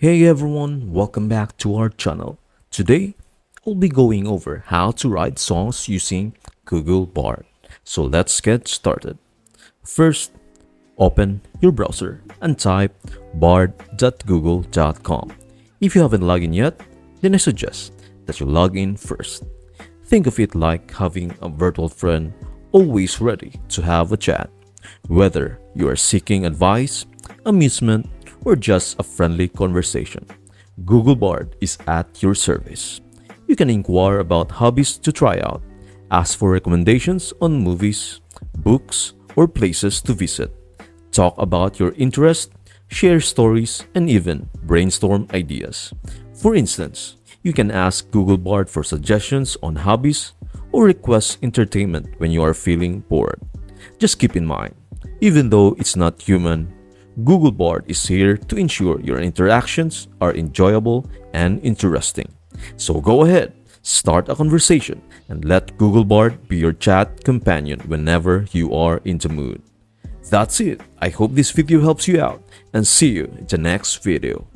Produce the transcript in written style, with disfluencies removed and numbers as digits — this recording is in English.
Hey everyone, welcome back to our channel. Today, I'll be going over how to write songs using Google Bard. So let's get started. First, open your browser and type bard.google.com. If you haven't logged in yet, then I suggest that you log in first. Think of it like having a virtual friend always ready to have a chat. Whether you are seeking advice, amusement, or just a friendly conversation, Google Bard is at your service. You can inquire about hobbies to try out, ask for recommendations on movies, books, or places to visit, talk about your interests, share stories, and even brainstorm ideas. For instance, you can ask Google Bard for suggestions on hobbies or request entertainment when you are feeling bored. Just keep in mind, even though it's not human, Google Bard is here to ensure your interactions are enjoyable and interesting. So go ahead, start a conversation, and let Google Bard be your chat companion whenever you are in the mood. That's it. I hope this video helps you out, and see you in the next video.